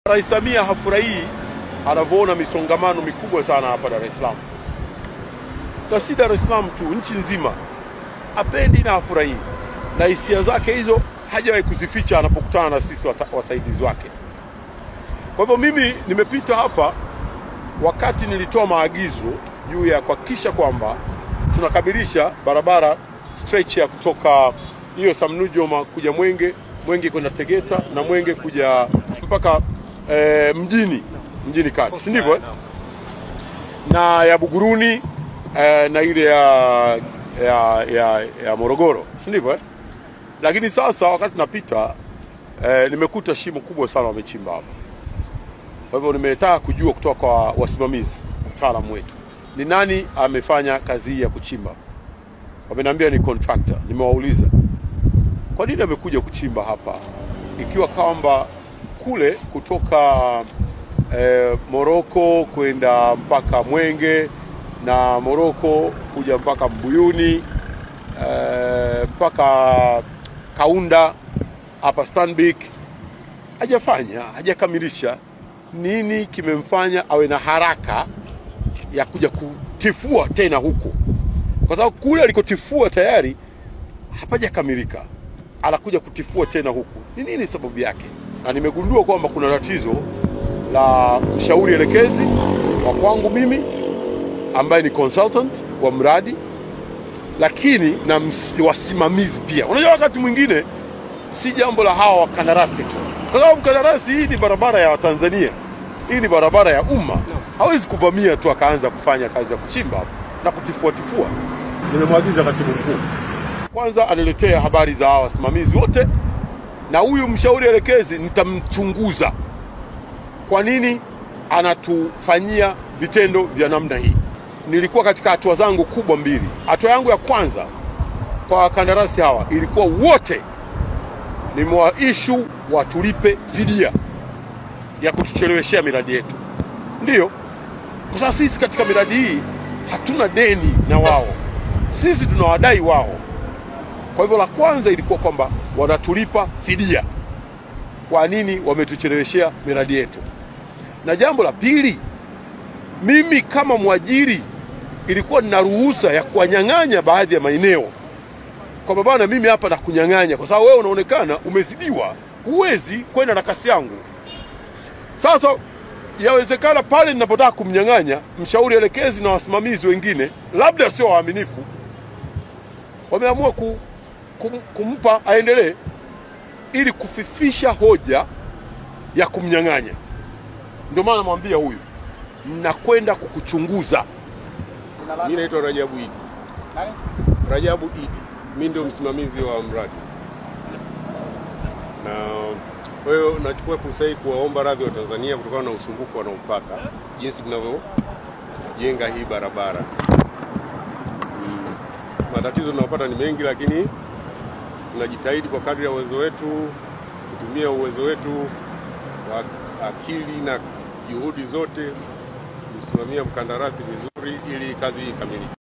Rais Samia hafurahii anavyoona misongamano mikubwa sana hapa Dar es Salaam. Na si Dar es Salaam tu, nchi nzima. Hapendi na hafurahii. Na hisia zake hizo hajawahi kuzificha anapokutana na sisi wasaidizi wake. Kwa hivyo mimi nimepita hapa wakati nilitoa maagizo juu ya kuhakikisha kwamba tunakamilisha barabara stretch ya kutoka hiyo Samnujoma kuja Mwenge kwenda Tegeta na Mwenge kuja mpaka mjini kati, si ndivyo? Na ya Buguruni na ile ya Morogoro, si ndivyo? Lakini sasa wakati napita nimekuta shimo kubwa sana wamechimba hapa. Kwa hivyo nimetaka kujua kutoka kwa wasimamizi, wataalamu wetu, ni nani amefanya kazi hii ya kuchimba. Wameniambia ni contractor. Nimewauliza, kwa nini amekuja kuchimba hapa ikiwa kwamba kule kutoka Moroko kwenda mpaka Mwenge na Moroko kuja mpaka Mbuyuni mpaka Kaunda hapa Stanbic hajakamilisha? Nini kimemfanya awe na haraka ya kuja kutifua tena huku? Kwa sababu kule alikotifua tayari hapajakamilika, anakuja kutifua tena huku. Ni nini sababu yake? Na nimegundua kwamba kuna tatizo la mshauri elekezi wa kwangu mimi ambaye ni consultant wa mradi, lakini na wasimamizi pia. Unajua wakati mwingine si jambo la hawa wakandarasi tu. Kwa sababu mkandarasi, hii ni barabara ya Tanzania. Hii ni barabara ya umma. Hawezi kuvamia tu akaanza kufanya kazi ya kuchimba na kutifua. Nimemwagiza katibu mkuu kwanza aniletee habari za hawa wasimamizi wote, na huyu mshauri elekezi nitamchunguza kwa nini anatufanyia vitendo vya namna hii. Nilikuwa katika hatua zangu kubwa mbili. Hatua yangu ya kwanza kwa wakandarasi hawa ilikuwa wote nimewaishu watulipe fidia ya kutucheleweshea miradi yetu. Ndiyo, kwa sababu sisi katika miradi hii hatuna deni na wao, sisi tunawadai wao. Kwa hivyo la kwanza ilikuwa kwamba wanatulipa fidia kwa nini wametucheleweshea miradi yetu. Na jambo la pili, mimi kama mwajiri ilikuwa nina ruhusa ya kuwanyang'anya baadhi ya maeneo. Kwa baba, mimi hapa na kunyang'anya kwa sababu wewe unaonekana umezidiwa, huwezi kwenda na kasi yangu. Sasa yawezekana pale ninapotaka kumnyang'anya, mshauri elekezi na wasimamizi wengine labda sio waaminifu, wameamua kumpa aendelee ili kufifisha hoja ya kumnyang'anya. Ndio maana namwambia huyu, mnakwenda kukuchunguza. Mimi naitwa Rajabu Idi. Rajabu Idi. Mimi ndio msimamizi wa mradi. Na kwa hiyo nachukua fursa hii kuwaomba radhi wa Tanzania kutokana na usumbufu wanaopata jinsi tunavyojenga hii barabara. Matatizo tunayopata ni mengi, lakini tunajitahidi kwa kadri ya uwezo wetu kutumia uwezo wetu wa akili na juhudi zote kusimamia mkandarasi vizuri ili kazi hii ikamilike.